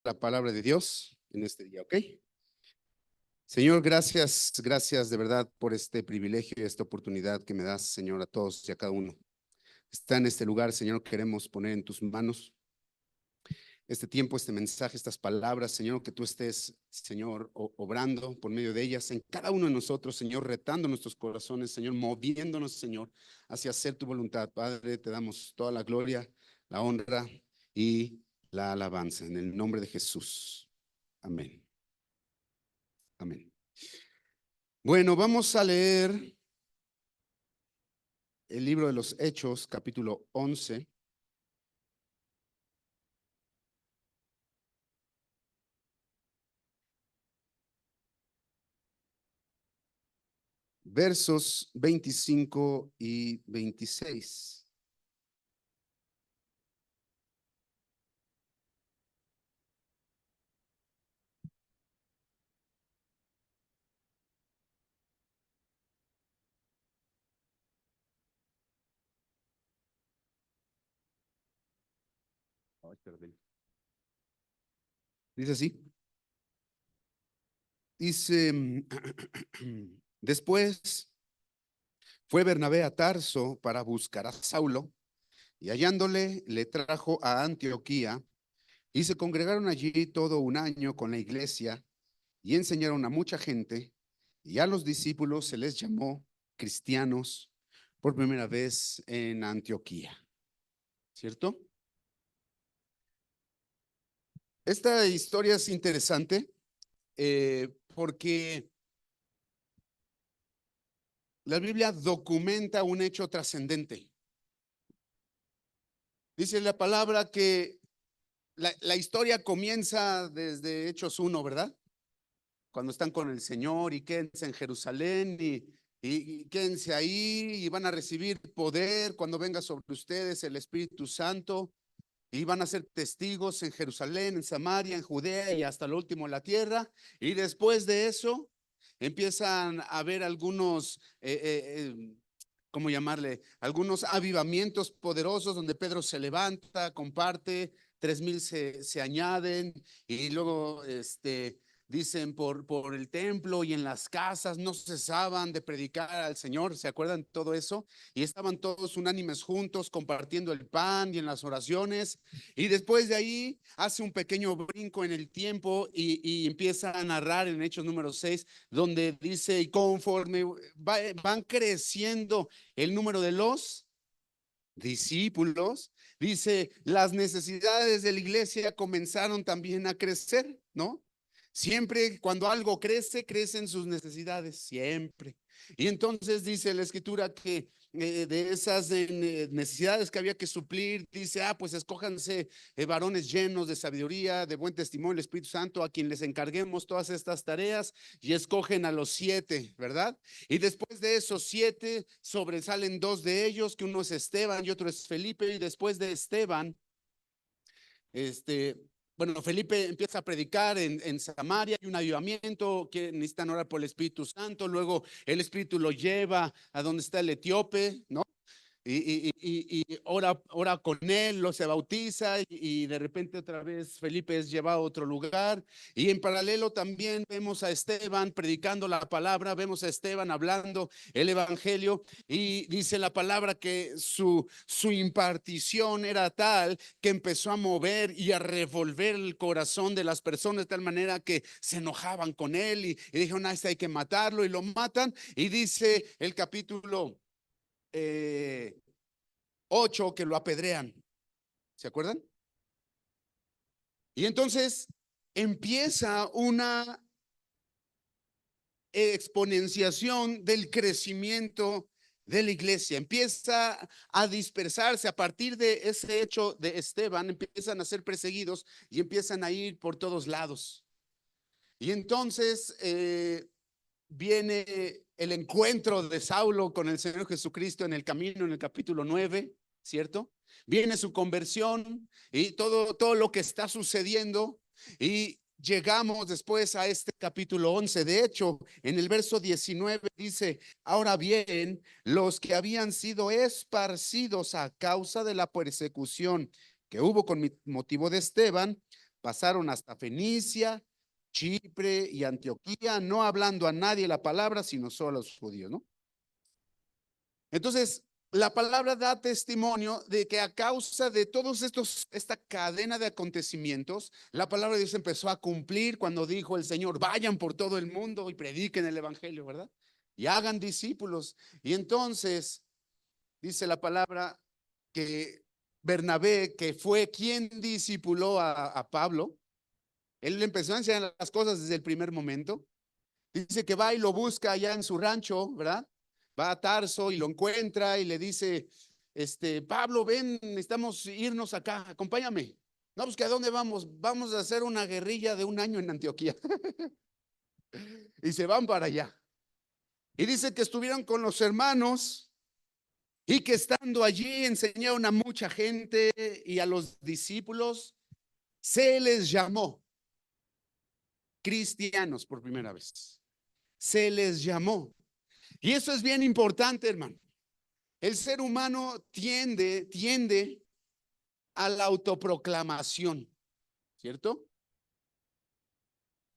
la palabra de Dios en este día, ¿ok? Señor, gracias de verdad por este privilegio y esta oportunidad que me das, Señor, a todos y a cada uno. Está en este lugar, Señor, queremos poner en tus manos este tiempo, este mensaje, estas palabras, Señor, que tú estés, Señor, obrando por medio de ellas en cada uno de nosotros, Señor, retando nuestros corazones, Señor, moviéndonos, Señor, hacia hacer tu voluntad. Padre, te damos toda la gloria, la honra y la alabanza en el nombre de Jesús. Amén. Amén. Bueno, vamos a leer el libro de los Hechos, capítulo 11. Versos 25 y 26. Ay, perdón. Dice así. Dice, después fue Bernabé a Tarso para buscar a Saulo, y hallándole le trajo a Antioquía, y se congregaron allí todo un año con la iglesia, y enseñaron a mucha gente, y a los discípulos se les llamó cristianos por primera vez en Antioquía. ¿Cierto? Esta historia es interesante porque la Biblia documenta un hecho trascendente. Dice la palabra que la historia comienza desde Hechos 1, ¿verdad? Cuando están con el Señor y quédense en Jerusalén y quédense ahí y van a recibir poder cuando venga sobre ustedes el Espíritu Santo. Y van a ser testigos en Jerusalén, en Samaria, en Judea y hasta lo último en la tierra. Y después de eso empiezan a haber algunos, ¿cómo llamarle? Algunos avivamientos poderosos donde Pedro se levanta, comparte, 3,000 se añaden y luego dicen por el templo y en las casas no cesaban de predicar al Señor. ¿Se acuerdan todo eso? Y estaban todos unánimes juntos compartiendo el pan y en las oraciones. Y después de ahí hace un pequeño brinco en el tiempo y empieza a narrar en Hechos número 6, donde dice, y conforme van creciendo el número de los discípulos, dice, las necesidades de la iglesia comenzaron también a crecer, ¿no? Siempre cuando algo crece, crecen sus necesidades, siempre. Y entonces dice la escritura que de esas necesidades que había que suplir, dice, pues escójanse varones llenos de sabiduría, de buen testimonio del Espíritu Santo, a quien les encarguemos todas estas tareas, y escogen a los 7, ¿verdad? Y después de esos 7 sobresalen 2 de ellos, que uno es Esteban y otro es Felipe, y después de Esteban, bueno, Felipe empieza a predicar en Samaria, hay un avivamiento que necesitan orar por el Espíritu Santo, luego el Espíritu lo lleva a donde está el etíope, ¿no? Y ora con él, lo se bautiza y de repente otra vez Felipe es llevado a otro lugar. Y en paralelo también vemos a Esteban predicando la palabra, vemos a Esteban hablando el evangelio y dice la palabra que su impartición era tal que empezó a mover y a revolver el corazón de las personas de tal manera que se enojaban con él y dijeron, este hay que matarlo, y lo matan. Y dice el capítulo 8 que lo apedrean. ¿Se acuerdan? Y entonces empieza una exponenciación del crecimiento de la iglesia, empieza a dispersarse a partir de ese hecho de Esteban, empiezan a ser perseguidos y empiezan a ir por todos lados. Y entonces viene el encuentro de Saulo con el Señor Jesucristo en el camino, en el capítulo 9, ¿cierto? Viene su conversión y todo lo que está sucediendo y llegamos después a este capítulo 11. De hecho, en el verso 19 dice, ahora bien, los que habían sido esparcidos a causa de la persecución que hubo con motivo de Esteban, Pasaron hasta Fenicia, Chipre y Antioquía, no hablando a nadie la palabra, sino solo a los judíos, ¿no? Entonces, la palabra da testimonio de que a causa de todos esta cadena de acontecimientos, la palabra de Dios empezó a cumplir cuando dijo el Señor, vayan por todo el mundo y prediquen el evangelio, ¿verdad? Y hagan discípulos. Y entonces, dice la palabra que Bernabé, que fue quien discipuló a Pablo, él le empezó a enseñar las cosas desde el primer momento. Dice que va y lo busca allá en su rancho, ¿verdad? Va a Tarso y lo encuentra y le dice, Pablo, ven, necesitamos irnos acá, acompáñame. No, pues que ¿a dónde vamos? Vamos a hacer una guerrilla de un año en Antioquía. Y se van para allá. Y dice que estuvieron con los hermanos y que estando allí enseñaron a mucha gente y a los discípulos. Se les llamó cristianos por primera vez. Se les llamó. Y eso es bien importante, hermano. El ser humano tiende a la autoproclamación, ¿cierto?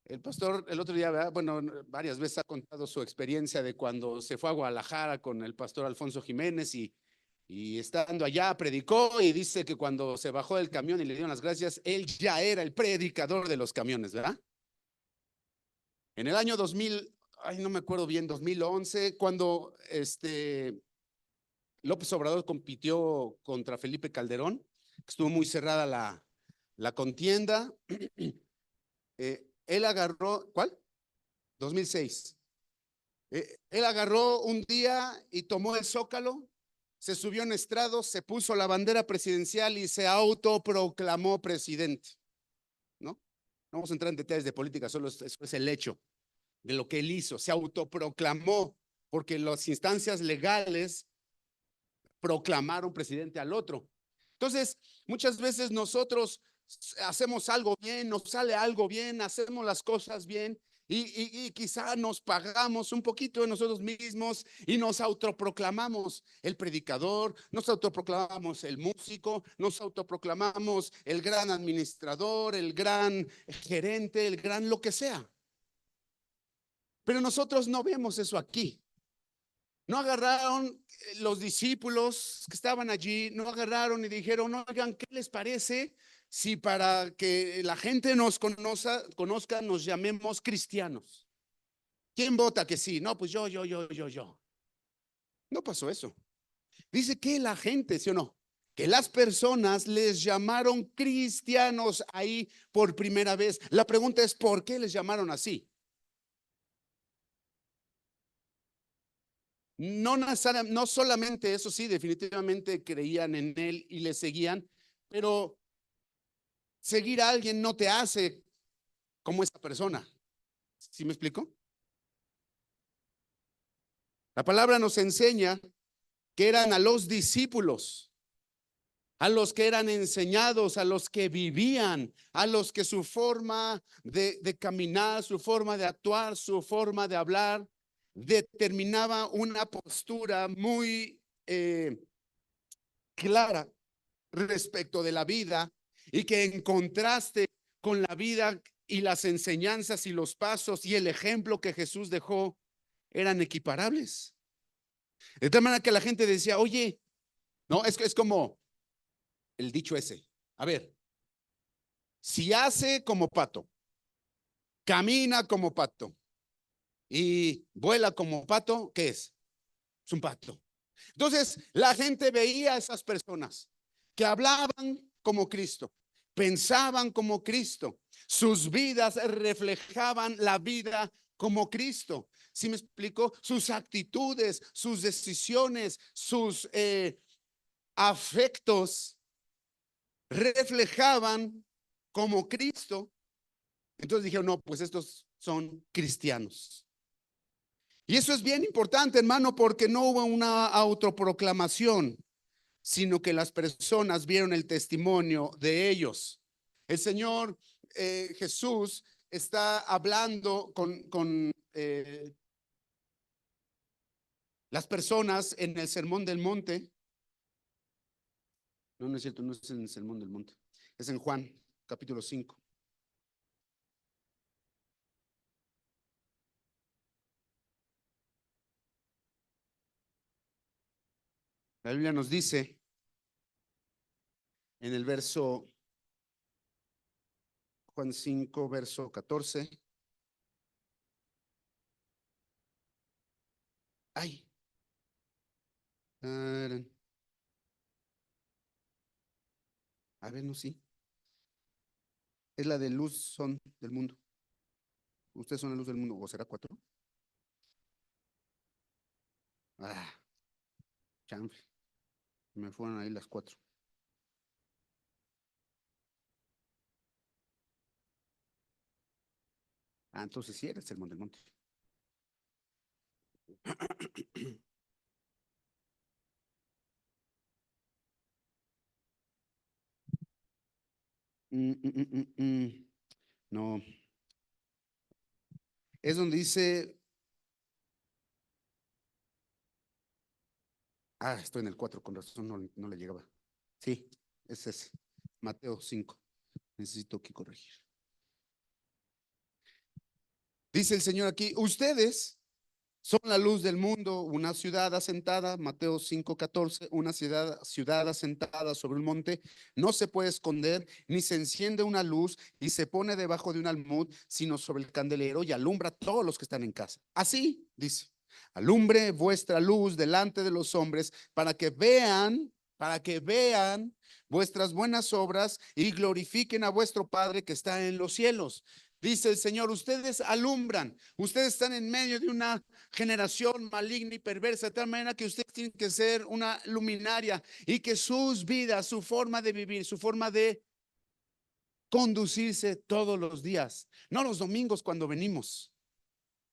El pastor el otro día, ¿verdad? Bueno, varias veces ha contado su experiencia de cuando se fue a Guadalajara con el pastor Alfonso Jiménez y estando allá predicó y dice que cuando se bajó del camión y le dieron las gracias, él ya era el predicador de los camiones, ¿verdad? En el año 2000, ay, no me acuerdo bien, 2011, cuando López Obrador compitió contra Felipe Calderón, estuvo muy cerrada la contienda. Él agarró, ¿cuál? 2006. Él agarró un día y tomó el Zócalo, se subió en estrado, se puso la bandera presidencial y se autoproclamó presidente, ¿no? No vamos a entrar en detalles de política, solo eso es el hecho de lo que él hizo. Se autoproclamó porque las instancias legales proclamaron presidente al otro. Entonces, muchas veces nosotros hacemos algo bien, nos sale algo bien, hacemos las cosas bien y quizá nos pagamos un poquito de nosotros mismos y nos autoproclamamos el predicador, nos autoproclamamos el músico, nos autoproclamamos el gran administrador, el gran gerente, el gran lo que sea. Pero nosotros no vemos eso aquí. No agarraron los discípulos que estaban allí, no agarraron y dijeron, oigan, ¿qué les parece si para que la gente nos conozca, nos llamemos cristianos? ¿Quién vota que sí? No, pues yo. No pasó eso. Dice que la gente, ¿sí o no? Que las personas les llamaron cristianos ahí por primera vez. La pregunta es, ¿por qué les llamaron así? No solamente eso, sí, definitivamente creían en él y le seguían, pero seguir a alguien no te hace como esa persona. ¿Sí me explico? La palabra nos enseña que eran a los discípulos, a los que eran enseñados, a los que vivían, a los que su forma de caminar, su forma de actuar, su forma de hablar, determinaba una postura muy clara respecto de la vida y que en contraste con la vida y las enseñanzas y los pasos y el ejemplo que Jesús dejó eran equiparables. De tal manera que la gente decía, oye, no, es como el dicho ese. A ver, si hace como pato, camina como pato y vuela como pato, ¿qué es? Es un pato. Entonces, la gente veía a esas personas que hablaban como Cristo, pensaban como Cristo, sus vidas reflejaban la vida como Cristo. ¿Sí me explico? Sus actitudes, sus decisiones, sus afectos reflejaban como Cristo. Entonces dijeron, no, pues estos son cristianos. Y eso es bien importante, hermano, porque no hubo una autoproclamación, sino que las personas vieron el testimonio de ellos. El Señor Jesús está hablando con las personas en el Sermón del Monte. No, no es cierto, no es en el Sermón del Monte, es en Juan capítulo 5. La Biblia nos dice en el verso Juan 5, verso 14. Ay. A ver, no, sí. Es la de luz son del mundo. Ustedes son la luz del mundo. ¿O será 4? Ah, chanfle. Me fueron ahí las 4. Ah, entonces sí eres el del monte. No. Es donde dice. Ah, estoy en el 4, con razón no le llegaba. Sí, es ese. Mateo 5. Necesito que corregir. Dice el Señor aquí, ustedes son la luz del mundo, una ciudad asentada, Mateo 5:14, una ciudad asentada sobre un monte, no se puede esconder, ni se enciende una luz y se pone debajo de un almud, sino sobre el candelero y alumbra a todos los que están en casa. Así, dice, alumbre vuestra luz delante de los hombres para que vean vuestras buenas obras y glorifiquen a vuestro Padre que está en los cielos. Dice el Señor, ustedes alumbran, ustedes están en medio de una generación maligna y perversa, de tal manera que ustedes tienen que ser una luminaria y que sus vidas, su forma de vivir, su forma de conducirse todos los días, no los domingos cuando venimos,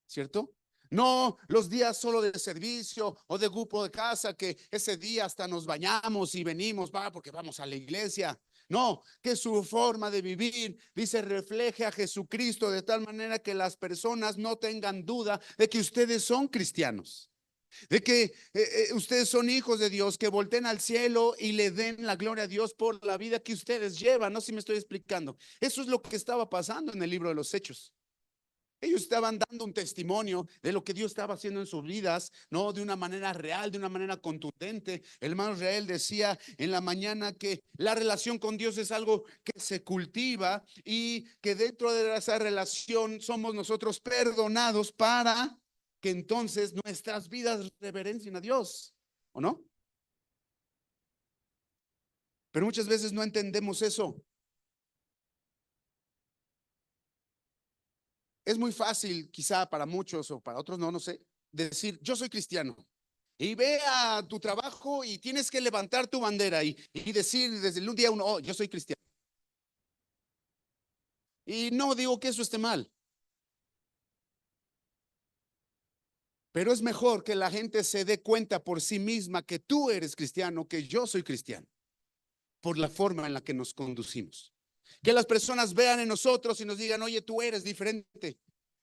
¿cierto? No los días solo de servicio o de grupo de casa, que ese día hasta nos bañamos y venimos, porque vamos a la iglesia. No, que su forma de vivir, dice, refleje a Jesucristo de tal manera que las personas no tengan duda de que ustedes son cristianos, de que ustedes son hijos de Dios, que volteen al cielo y le den la gloria a Dios por la vida que ustedes llevan. No sé si me estoy explicando. Eso es lo que estaba pasando en el libro de los Hechos. Ellos estaban dando un testimonio de lo que Dios estaba haciendo en sus vidas, no de una manera real, de una manera contundente. El hermano Israel decía en la mañana que la relación con Dios es algo que se cultiva y que dentro de esa relación somos nosotros perdonados para que entonces nuestras vidas reverencien a Dios, ¿o no? Pero muchas veces no entendemos eso. Es muy fácil, quizá para muchos o para otros, no sé, decir, yo soy cristiano. Y ve a tu trabajo y tienes que levantar tu bandera y decir desde el día uno, oh, yo soy cristiano. Y no digo que eso esté mal, pero es mejor que la gente se dé cuenta por sí misma que tú eres cristiano, que yo soy cristiano, por la forma en la que nos conducimos. Que las personas vean en nosotros y nos digan, oye, tú eres diferente.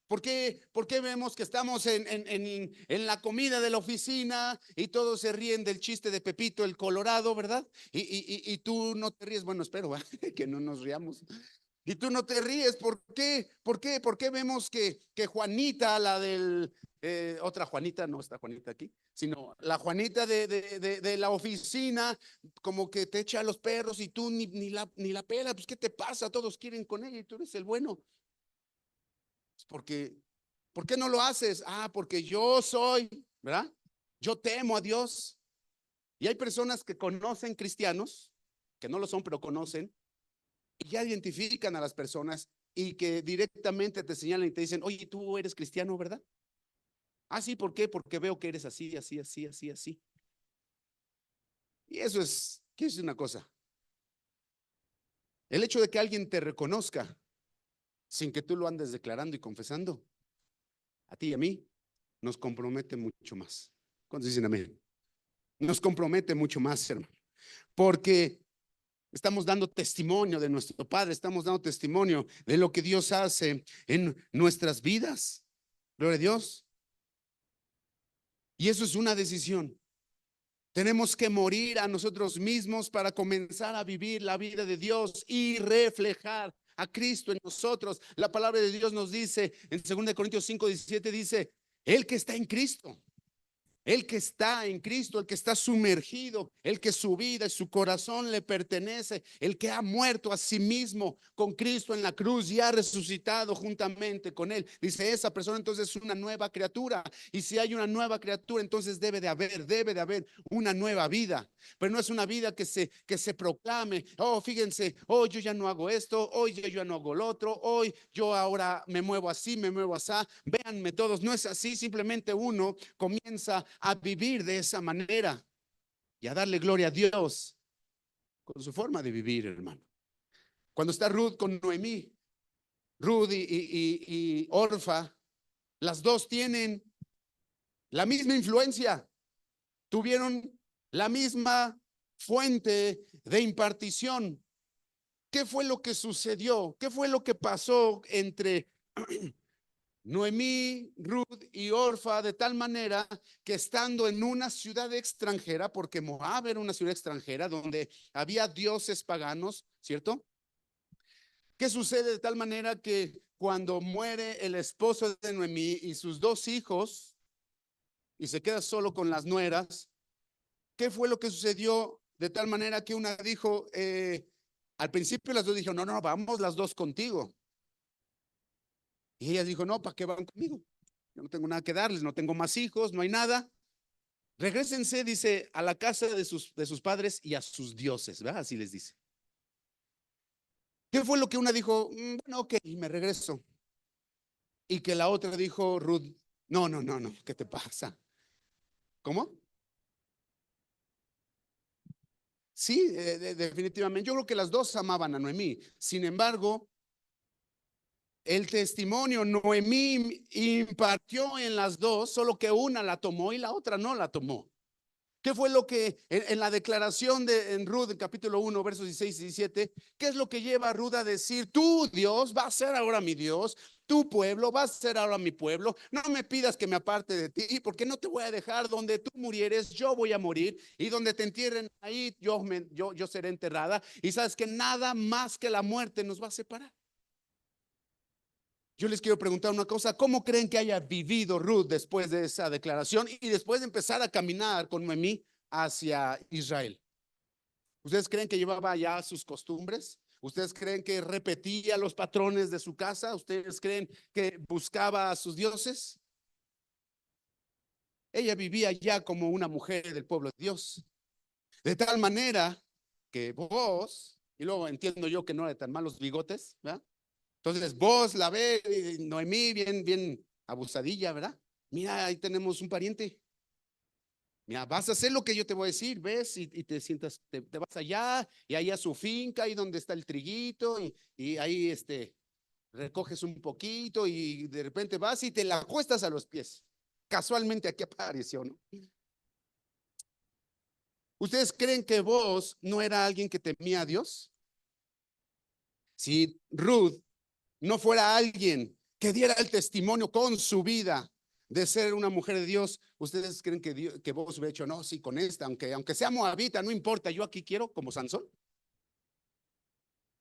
¿Por qué vemos que estamos en la comida de la oficina y todos se ríen del chiste de Pepito el Colorado, ¿verdad? Y tú no te ríes. Bueno, espero que no nos riamos. Y tú no te ríes. ¿Por qué? ¿Por qué vemos que Juanita, la del, otra Juanita, no está Juanita aquí, sino la Juanita de la oficina, como que te echa a los perros y tú ni la pela? Pues, ¿qué te pasa? Todos quieren con ella y tú eres el bueno. Porque, ¿por qué no lo haces? Ah, porque yo soy, ¿verdad? Yo temo a Dios. Y hay personas que conocen cristianos, que no lo son, pero conocen, y ya identifican a las personas y que directamente te señalan y te dicen, oye, tú eres cristiano, ¿verdad? Ah, sí, ¿por qué? Porque veo que eres así, así, así, así, así. Y eso es, ¿qué es una cosa? El hecho de que alguien te reconozca sin que tú lo andes declarando y confesando, a ti y a mí, nos compromete mucho más. ¿Cuántos dicen amén? Nos compromete mucho más, hermano, porque estamos dando testimonio de nuestro Padre, estamos dando testimonio de lo que Dios hace en nuestras vidas. Gloria a Dios. Y eso es una decisión. Tenemos que morir a nosotros mismos para comenzar a vivir la vida de Dios y reflejar a Cristo en nosotros. La palabra de Dios nos dice en 2 Corintios 5:17, dice, el que está en Cristo El que está en Cristo, el que está sumergido, el que su vida y su corazón le pertenece, el que ha muerto a sí mismo con Cristo en la cruz y ha resucitado juntamente con él. Dice, esa persona entonces es una nueva criatura. Y si hay una nueva criatura, entonces debe de haber una nueva vida. Pero no es una vida que se proclame, oh, fíjense, hoy yo ya no hago esto, hoy yo ya no hago lo otro, hoy yo ahora me muevo así, me muevo así. Véanme todos, no es así, simplemente uno comienza a vivir de esa manera y a darle gloria a Dios con su forma de vivir, hermano. Cuando está Ruth con Noemí, Ruth y Orfa, las dos tienen la misma influencia, tuvieron la misma fuente de impartición. ¿Qué fue lo que sucedió? ¿Qué fue lo que pasó entre Noemí, Ruth y Orfa, de tal manera que estando en una ciudad extranjera, porque Moab era una ciudad extranjera donde había dioses paganos, ¿cierto? ¿Qué sucede de tal manera que cuando muere el esposo de Noemí y sus dos hijos y se queda solo con las nueras? ¿Qué fue lo que sucedió de tal manera que una dijo, al principio las dos dijeron, no, no, vamos las dos contigo? Y ella dijo, no, ¿para qué van conmigo? Yo no tengo nada que darles, no tengo más hijos, no hay nada. Regrésense, dice, a la casa de sus padres y a sus dioses, ¿verdad? Así les dice. ¿Qué fue lo que una dijo? Bueno, ok, me regreso. Y que la otra dijo, Ruth, no, no, no, no, ¿qué te pasa? ¿Cómo? Sí, definitivamente. Yo creo que las dos amaban a Noemí. Sin embargo, el testimonio Noemí impartió en las dos, solo que una la tomó y la otra no la tomó. ¿Qué fue lo que en la declaración de en Ruth, en capítulo 1, versos 16 y 17, qué es lo que lleva a Ruth a decir, tú Dios va a ser ahora mi Dios, tu pueblo va a ser ahora mi pueblo, no me pidas que me aparte de ti, porque no te voy a dejar, donde tú murieres, yo voy a morir, y donde te entierren ahí, yo seré enterrada, y sabes que nada más que la muerte nos va a separar. Yo les quiero preguntar una cosa, ¿cómo creen que haya vivido Ruth después de esa declaración y después de empezar a caminar con Noemí hacia Israel? ¿Ustedes creen que llevaba ya sus costumbres? ¿Ustedes creen que repetía los patrones de su casa? ¿Ustedes creen que buscaba a sus dioses? Ella vivía ya como una mujer del pueblo de Dios. De tal manera que vos, y luego entiendo yo que no era tan malos bigotes, ¿verdad? Entonces vos la ve, Noemí, bien, bien abusadilla, ¿verdad? Mira, ahí tenemos un pariente. Mira, vas a hacer lo que yo te voy a decir, ¿ves? Y te sientas, te vas allá, y ahí a su finca, ahí donde está el triguito, y ahí recoges un poquito, y de repente vas y te la acuestas a los pies. Casualmente aquí apareció, ¿no? ¿Ustedes creen que vos no era alguien que temía a Dios? Si Ruth no fuera alguien que diera el testimonio con su vida de ser una mujer de Dios, ¿ustedes creen que, que vos hubiera hecho, no, sí, con esta, aunque sea moabita, no importa, yo aquí quiero como Sansón?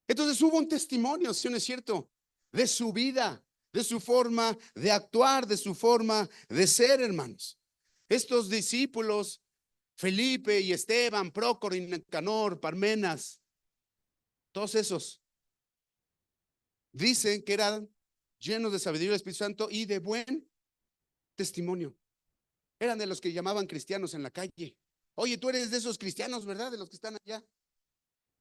Entonces hubo un testimonio, ¿sí o no es cierto? De su vida, de su forma de actuar, de su forma de ser, hermanos. Estos discípulos, Felipe y Esteban, Prócoro y Nicanor, Parmenas, todos esos, dicen que eran llenos de sabiduría del Espíritu Santo y de buen testimonio. Eran de los que llamaban cristianos en la calle. Oye, tú eres de esos cristianos, ¿verdad? De los que están allá.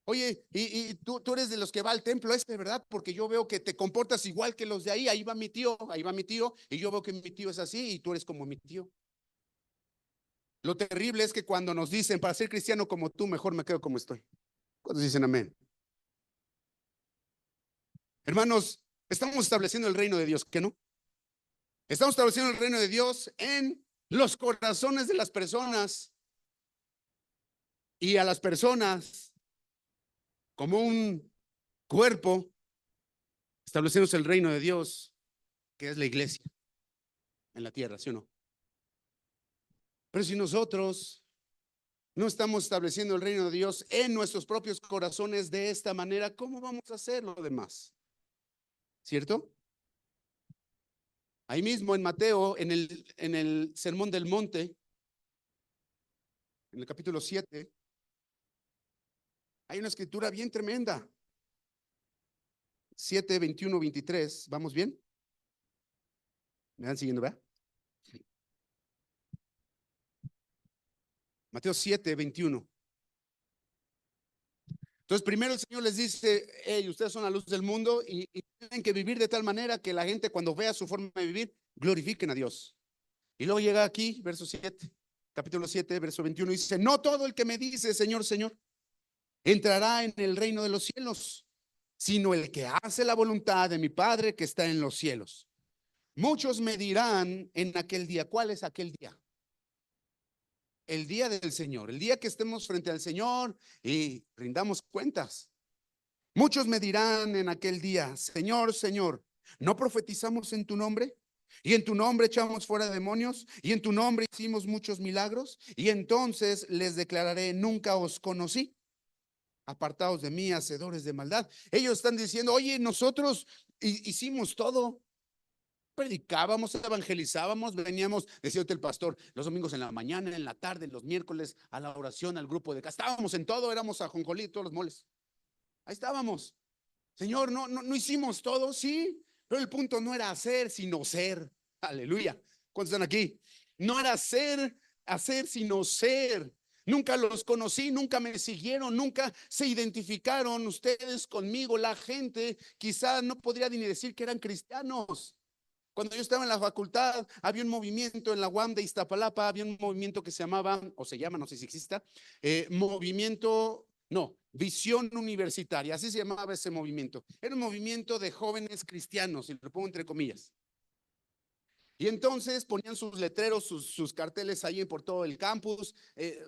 Oye, y tú eres de los que va al templo este, ¿verdad? Porque yo veo que te comportas igual que los de ahí. Ahí va mi tío, y yo veo que mi tío es así y tú eres como mi tío. Lo terrible es que cuando nos dicen, para ser cristiano como tú, mejor me quedo como estoy. ¿Cuántos dicen amén? Hermanos, estamos estableciendo el reino de Dios, ¿qué no? Estamos estableciendo el reino de Dios en los corazones de las personas, y a las personas como un cuerpo, establecemos el reino de Dios, que es la iglesia en la tierra, ¿sí o no? Pero si nosotros no estamos estableciendo el reino de Dios en nuestros propios corazones de esta manera, ¿cómo vamos a hacer lo demás? ¿Cierto? Ahí mismo en Mateo, en el Sermón del Monte, en el capítulo 7, hay una escritura bien tremenda. 7, 21, 23. ¿Vamos bien? ¿Me van siguiendo, verdad? Mateo 7, 21. Entonces, primero el Señor les dice: hey, ustedes son la luz del mundo y tienen que vivir de tal manera que la gente, cuando vea su forma de vivir, glorifiquen a Dios. Y luego llega aquí, verso 7, capítulo 7, verso 21, y dice: no todo el que me dice Señor, Señor, entrará en el reino de los cielos, sino el que hace la voluntad de mi Padre que está en los cielos. Muchos me dirán en aquel día. ¿Cuál es aquel día? El día del Señor, el día que estemos frente al Señor y rindamos cuentas. Muchos me dirán en aquel día: Señor, Señor, ¿no profetizamos en tu nombre? Y en tu nombre echamos fuera demonios, y en tu nombre hicimos muchos milagros. Y entonces les declararé: nunca os conocí, apartados de mí, hacedores de maldad. Ellos están diciendo: oye, nosotros hicimos todo. Predicábamos, evangelizábamos, veníamos, decía el pastor, los domingos en la mañana, en la tarde, los miércoles a la oración, al grupo de casa. Estábamos en todo, éramos ajonjolí, todos los moles. Ahí estábamos. Señor, no hicimos todo, sí, pero el punto no era hacer, sino ser. Aleluya. ¿Cuántos están aquí? No era hacer, sino ser. Nunca los conocí, nunca me siguieron, nunca se identificaron ustedes conmigo. La gente quizá no podría ni decir que eran cristianos. Cuando yo estaba en la facultad, había un movimiento en la UAM de Iztapalapa, había un movimiento que se llamaba, o se llama, no sé si exista, Visión Universitaria, así se llamaba ese movimiento. Era un movimiento de jóvenes cristianos, y lo pongo entre comillas. Y entonces ponían sus letreros, sus carteles ahí por todo el campus,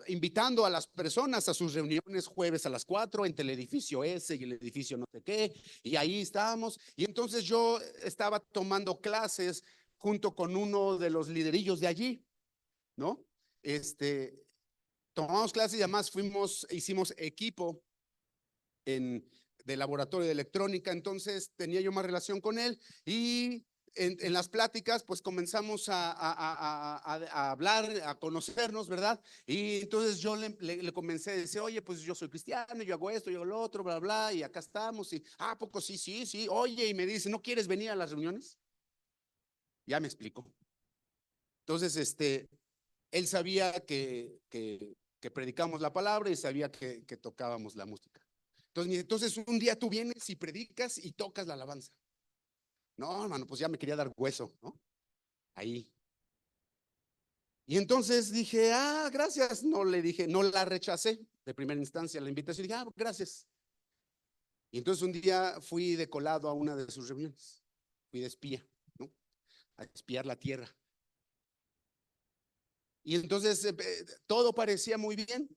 invitando a las personas a sus reuniones jueves a las 4 entre el edificio S y el edificio no sé qué. Y ahí estábamos. Y entonces yo estaba tomando clases junto con uno de los liderillos de allí, ¿no? Tomamos clases y además hicimos equipo en, de laboratorio de electrónica. Entonces tenía yo más relación con él y en las pláticas pues comenzamos a hablar, a conocernos, ¿verdad? Y entonces yo le comencé a decir: oye, pues yo soy cristiano, yo hago esto, yo hago lo otro, bla, bla, y acá estamos. Y, poco sí, sí, sí. Oye, y me dice: ¿no quieres venir a las reuniones? Ya me explico. Entonces, él sabía que predicamos la palabra y sabía que tocábamos la música. Entonces un día tú vienes y predicas y tocas la alabanza. No, hermano, pues ya me quería dar hueso, ¿no? Ahí. Y entonces dije: gracias. No le dije, no la rechacé de primera instancia la invitación. Dije: gracias. Y entonces un día fui de colado a una de sus reuniones. Fui de espía, ¿no? A espiar la tierra. Y entonces todo parecía muy bien.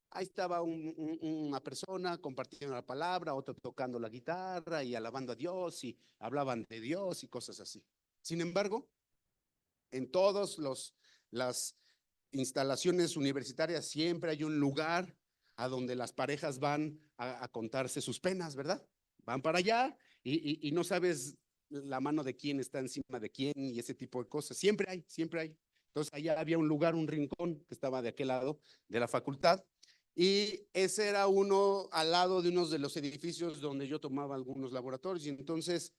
Ahí estaba una persona compartiendo la palabra, otro tocando la guitarra y alabando a Dios y hablaban de Dios y cosas así. Sin embargo, en todas las instalaciones universitarias siempre hay un lugar a donde las parejas van a contarse sus penas, ¿verdad? Van para allá y no sabes la mano de quién está encima de quién y ese tipo de cosas. Siempre hay, siempre hay. Entonces allá había un lugar, un rincón que estaba de aquel lado de la facultad. Y ese era uno al lado de uno de los edificios donde yo tomaba algunos laboratorios. Y entonces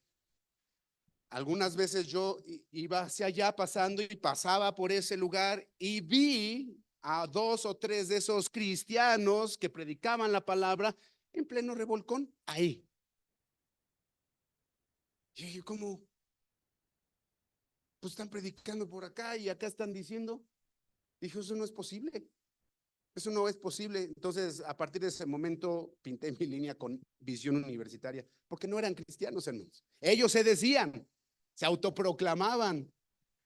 algunas veces yo iba hacia allá pasando y pasaba por ese lugar y vi a 2 o 3 de esos cristianos que predicaban la palabra en pleno revolcón ahí. Y dije: ¿cómo? Pues están predicando por acá y acá están diciendo. Dije: eso no es posible. Eso no es posible. Entonces, a partir de ese momento, pinté mi línea con Visión Universitaria, porque no eran cristianos, hermanos. Ellos se decían, se autoproclamaban,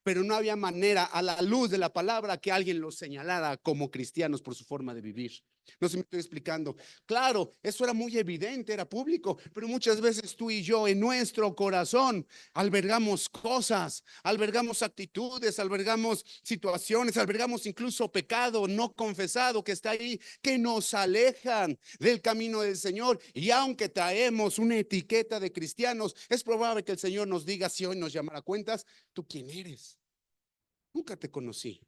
pero no había manera a la luz de la palabra que alguien los señalara como cristianos por su forma de vivir. No sé si me estoy explicando. Claro, eso era muy evidente, era público, pero muchas veces tú y yo en nuestro corazón albergamos cosas, albergamos actitudes, albergamos situaciones, albergamos incluso pecado no confesado que está ahí, que nos alejan del camino del Señor. Y aunque traemos una etiqueta de cristianos, es probable que el Señor nos diga, si hoy nos llamara cuentas: ¿tú quién eres? Nunca te conocí.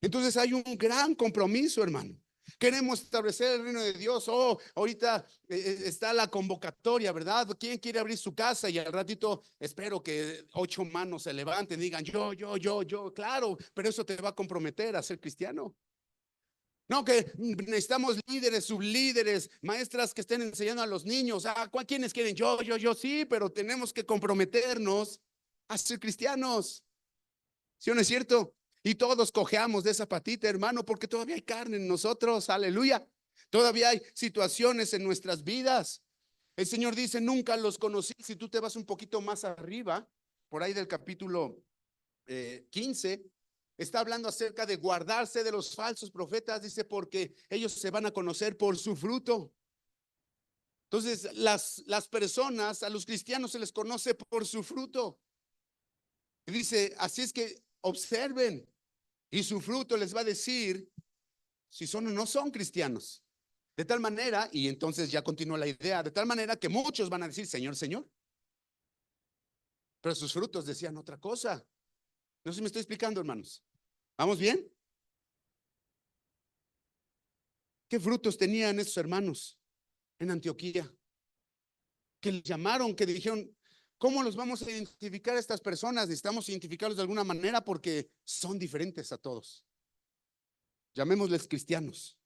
Entonces hay un gran compromiso, hermano. Queremos establecer el reino de Dios. Oh, ahorita está la convocatoria, ¿verdad? ¿Quién quiere abrir su casa? Y al ratito espero que 8 manos se levanten y digan yo. Claro, pero eso te va a comprometer a ser cristiano. No, que necesitamos líderes, sublíderes, maestras que estén enseñando a los niños. ¿Quiénes quieren? Yo, sí, pero tenemos que comprometernos a ser cristianos. ¿Sí o no es cierto? Y todos cojeamos de esa patita, hermano, porque todavía hay carne en nosotros, aleluya. Todavía hay situaciones en nuestras vidas. El Señor dice, nunca los conocí. Si tú te vas un poquito más arriba, por ahí del capítulo 15, está hablando acerca de guardarse de los falsos profetas, dice, porque ellos se van a conocer por su fruto. Entonces, las personas, a los cristianos se les conoce por su fruto. Y dice, así es que observen, y su fruto les va a decir si son o no son cristianos. De tal manera, y entonces ya continúa la idea, de tal manera que muchos van a decir, Señor, Señor, pero sus frutos decían otra cosa. No sé si me estoy explicando, hermanos. ¿Vamos bien? ¿Qué frutos tenían esos hermanos en Antioquía? Que les llamaron, que dijeron, ¿cómo los vamos a identificar a estas personas? Necesitamos identificarlos de alguna manera porque son diferentes a todos. Llamémosles cristianos.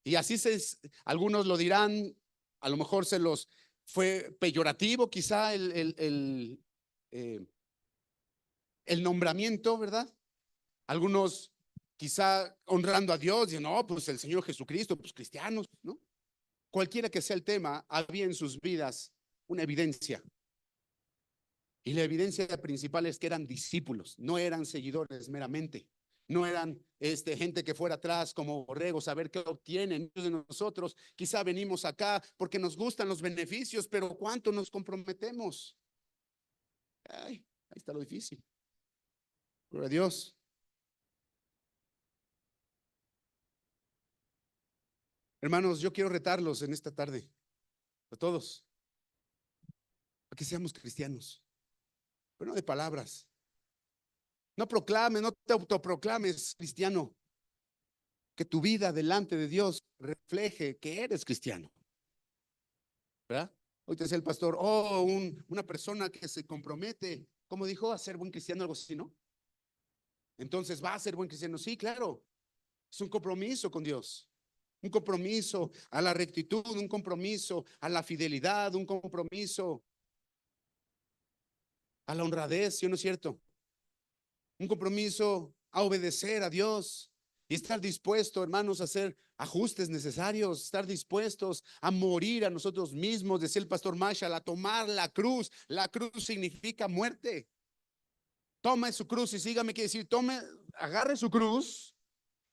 Y así algunos lo dirán, a lo mejor se los fue peyorativo, quizá eh, el nombramiento, ¿verdad? Algunos quizá honrando a Dios, dicen, no, pues el Señor Jesucristo, pues cristianos, ¿no? Cualquiera que sea el tema, había en sus vidas una evidencia. Y la evidencia principal es que eran discípulos, no eran seguidores meramente. No eran gente que fuera atrás como borregos a ver qué obtienen. Muchos de nosotros quizá venimos acá porque nos gustan los beneficios, pero ¿cuánto nos comprometemos? Ay, ahí está lo difícil. Gloria a Dios. Hermanos, yo quiero retarlos en esta tarde, a todos, a que seamos cristianos, pero no de palabras. No proclames, no te autoproclames cristiano. Que tu vida delante de Dios refleje que eres cristiano, ¿verdad? Hoy te decía el pastor, una persona que se compromete, como dijo, a ser buen cristiano, algo así, ¿no? Entonces va a ser buen cristiano. Sí, claro, es un compromiso con Dios, un compromiso a la rectitud, un compromiso a la fidelidad, un compromiso a la honradez, ¿sí o no es cierto? Un compromiso a obedecer a Dios y estar dispuesto, hermanos, a hacer ajustes necesarios, estar dispuestos a morir a nosotros mismos, decía el pastor Marshall, a tomar la cruz. La cruz significa muerte. Tome su cruz y sígame, quiere decir, agarre su cruz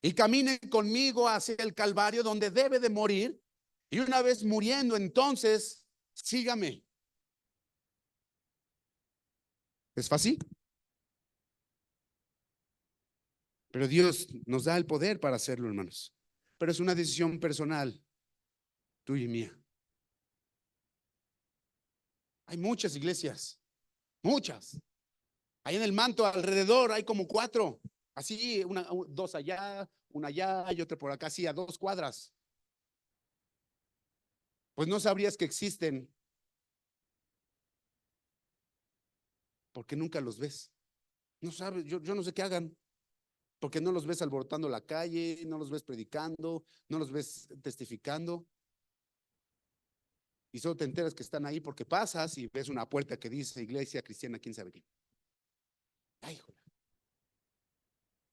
y camine conmigo hacia el Calvario donde debe de morir. Y una vez muriendo, entonces, sígame. ¿Es fácil? Pero Dios nos da el poder para hacerlo, hermanos. Pero es una decisión personal, tuya y mía. Hay muchas iglesias, muchas. Ahí en el manto alrededor hay como 4. Así, dos allá, una allá y otra por acá, así a 2 cuadras. Pues no sabrías que existen porque nunca los ves. No sabes, yo no sé qué hagan, porque no los ves alborotando la calle, no los ves predicando, no los ves testificando. Y solo te enteras que están ahí porque pasas y ves una puerta que dice Iglesia Cristiana, quién sabe qué. Ay, joder.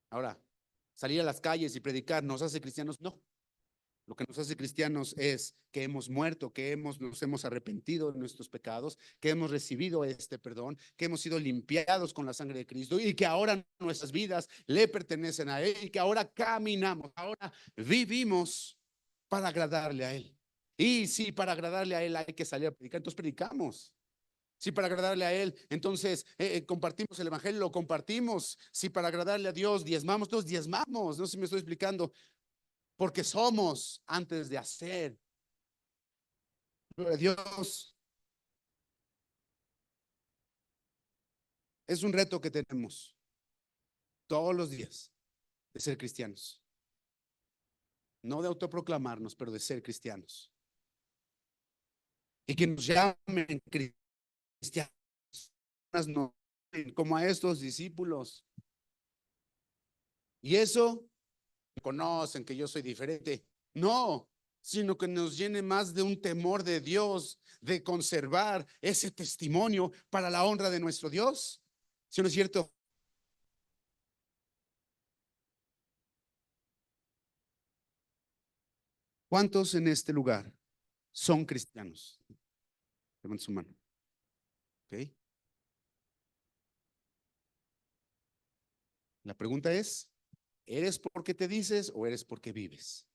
Ahora, salir a las calles y predicar nos hace cristianos, no. Lo que nos hace cristianos es que hemos muerto, nos hemos arrepentido de nuestros pecados, que hemos recibido este perdón, que hemos sido limpiados con la sangre de Cristo y que ahora nuestras vidas le pertenecen a Él y que ahora caminamos, ahora vivimos para agradarle a Él. Y si para agradarle a Él hay que salir a predicar, entonces predicamos. Si para agradarle a Él, entonces compartimos el Evangelio, lo compartimos. Si para agradarle a Dios diezmamos, todos diezmamos. No sé si me estoy explicando. Porque somos antes de hacer. Dios, es un reto que tenemos todos los días. de ser cristianos. No de autoproclamarnos, pero de ser cristianos. Y que nos llamen cristianos, no, como a estos discípulos. Y eso, conocen que yo soy diferente. No, sino que nos llene más de un temor de Dios, de conservar ese testimonio para la honra de nuestro Dios. ¿Sí o no es cierto? ¿Cuántos en este lugar son cristianos? Levanta su mano. ¿Ok? La pregunta es, ¿eres porque te dices o eres porque vives?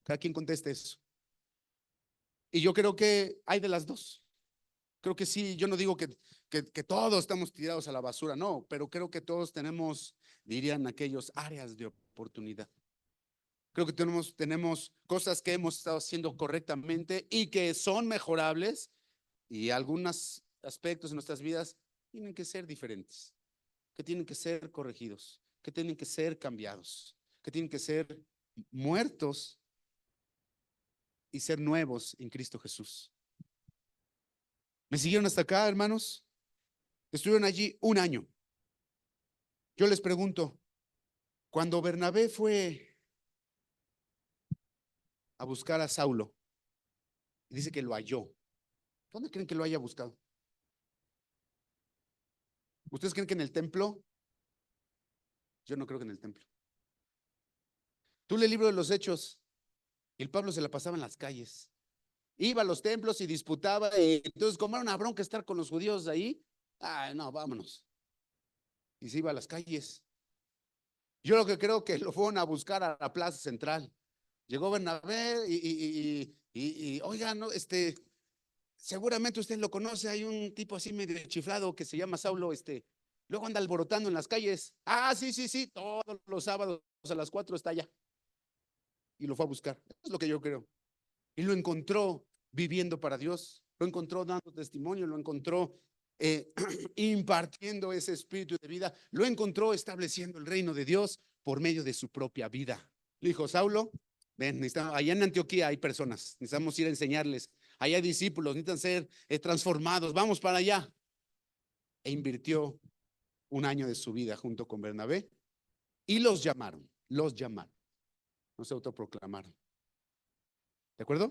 Cada quien conteste eso. Y yo creo que hay de las dos. Creo que sí, yo no digo que todos estamos tirados a la basura, no, pero creo que todos tenemos, dirían aquellos, áreas de oportunidad. Creo que tenemos cosas que hemos estado haciendo correctamente y que son mejorables, y algunos aspectos de nuestras vidas tienen que ser diferentes, que tienen que ser corregidos, que tienen que ser cambiados, que tienen que ser muertos y ser nuevos en Cristo Jesús. ¿Me siguieron hasta acá, hermanos? Estuvieron allí un año. Yo les pregunto, cuando Bernabé fue a buscar a Saulo, dice que lo halló. ¿Dónde creen que lo haya buscado? ¿Ustedes creen que en el templo? Yo no creo que en el templo. Tú lees el libro de los Hechos, y el Pablo se la pasaba en las calles. Iba a los templos y disputaba, y entonces como era una bronca estar con los judíos ahí, no, vámonos. Y se iba a las calles. Yo lo que creo que lo fueron a buscar a la plaza central. Llegó Bernabé oiga, no, seguramente usted lo conoce, hay un tipo así medio chiflado que se llama Saulo, luego anda alborotando en las calles. Sí, sí, sí, todos los sábados a las 4 está allá. Y lo fue a buscar. Es lo que yo creo. Y lo encontró viviendo para Dios, lo encontró dando testimonio, lo encontró impartiendo ese espíritu de vida, lo encontró estableciendo el reino de Dios por medio de su propia vida. Le dijo, Saulo, ven, allá en Antioquía hay personas, necesitamos ir a enseñarles, allá hay discípulos, necesitan ser transformados, vamos para allá. E invirtió un año de su vida junto con Bernabé y los llamaron, no se autoproclamaron. ¿De acuerdo?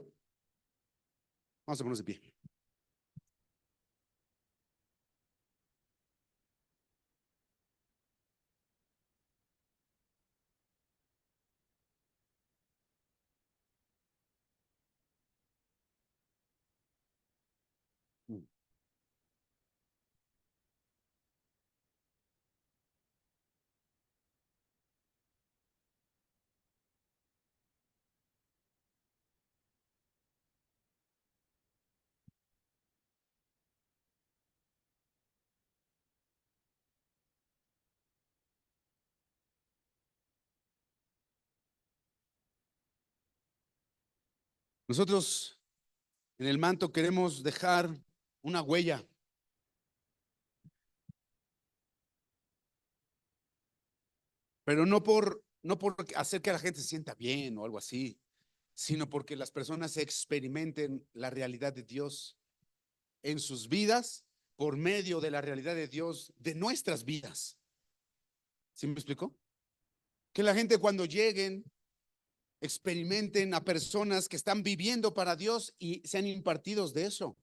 Vamos a ponernos de pie. Nosotros en el manto queremos dejar una huella, pero no por hacer que la gente se sienta bien o algo así, sino porque las personas experimenten la realidad de Dios en sus vidas por medio de la realidad de Dios de nuestras vidas. ¿Sí me explicó? Que la gente cuando lleguen experimenten a personas que están viviendo para Dios y sean impartidos de eso.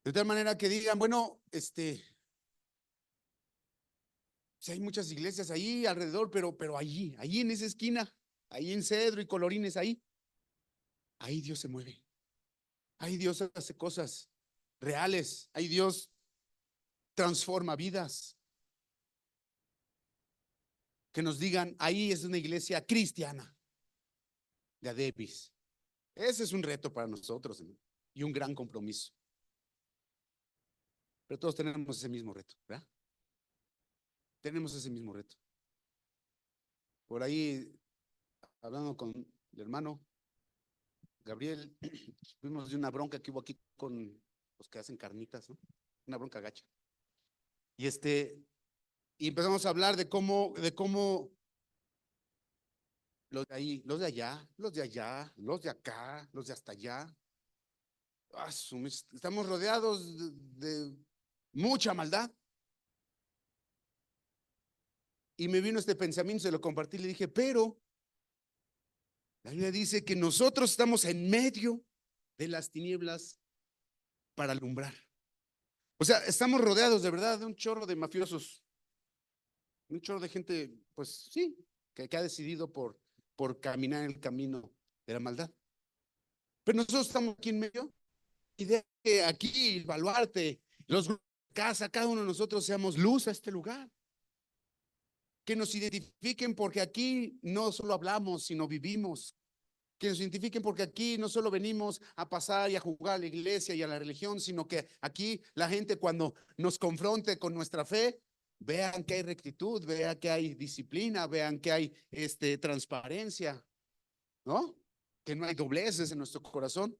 De tal manera que digan, bueno, si hay muchas iglesias ahí alrededor, pero allí en esa esquina, ahí en Cedro y Colorines, ahí Dios se mueve. Ahí Dios hace cosas reales. Ahí Dios transforma vidas. Que nos digan, ahí es una iglesia cristiana de Adebis. Ese es un reto para nosotros, ¿no? Y un gran compromiso. Pero todos tenemos ese mismo reto, ¿verdad? Tenemos ese mismo reto. Por ahí, hablando con el hermano Gabriel, fuimos de una bronca que hubo aquí con los que hacen carnitas, ¿no? Una bronca gacha. Y Y empezamos a hablar de cómo los de ahí, los de allá, los de allá, los de acá, los de hasta allá. Estamos rodeados de mucha maldad. Y me vino este pensamiento, se lo compartí, le dije, pero la Biblia dice que nosotros estamos en medio de las tinieblas para alumbrar. O sea, estamos rodeados de verdad de un chorro de mafiosos, un chorro de gente, pues sí, que ha decidido por caminar el camino de la maldad. Pero nosotros estamos aquí en medio y de que aquí, el Baluarte, los grupos de casa, cada uno de nosotros seamos luz a este lugar. Que nos identifiquen porque aquí no solo hablamos, sino vivimos. Que nos identifiquen porque aquí no solo venimos a pasar y a jugar a la iglesia y a la religión, sino que aquí la gente cuando nos confronte con nuestra fe, vean que hay rectitud, vean que hay disciplina, vean que hay transparencia, ¿no? Que no hay dobleces en nuestro corazón.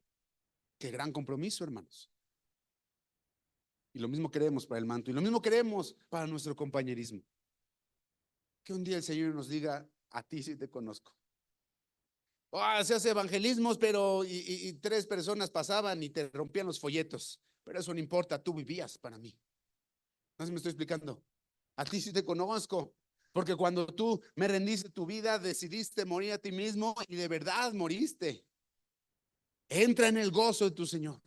Qué gran compromiso, hermanos. Y lo mismo queremos para el manto, y lo mismo queremos para nuestro compañerismo. Que un día el Señor nos diga, a ti sí te conozco. Se hace evangelismos, pero y tres personas pasaban y te rompían los folletos. Pero eso no importa, tú vivías para mí. No sé si me estoy explicando. A ti sí te conozco. Porque cuando tú me rendiste tu vida, decidiste morir a ti mismo y de verdad moriste. Entra en el gozo de tu Señor.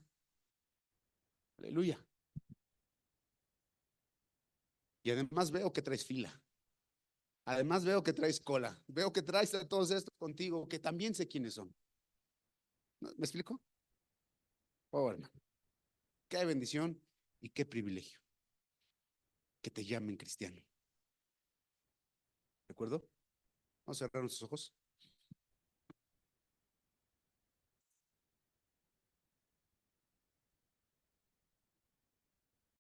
Aleluya. Y además veo que traes fila. Además veo que traes cola. Veo que traes a todos estos contigo que también sé quiénes son. ¿Me explico? Oh, hermano. Qué bendición y qué privilegio que te llamen cristiano. ¿De acuerdo? Vamos a cerrar nuestros ojos.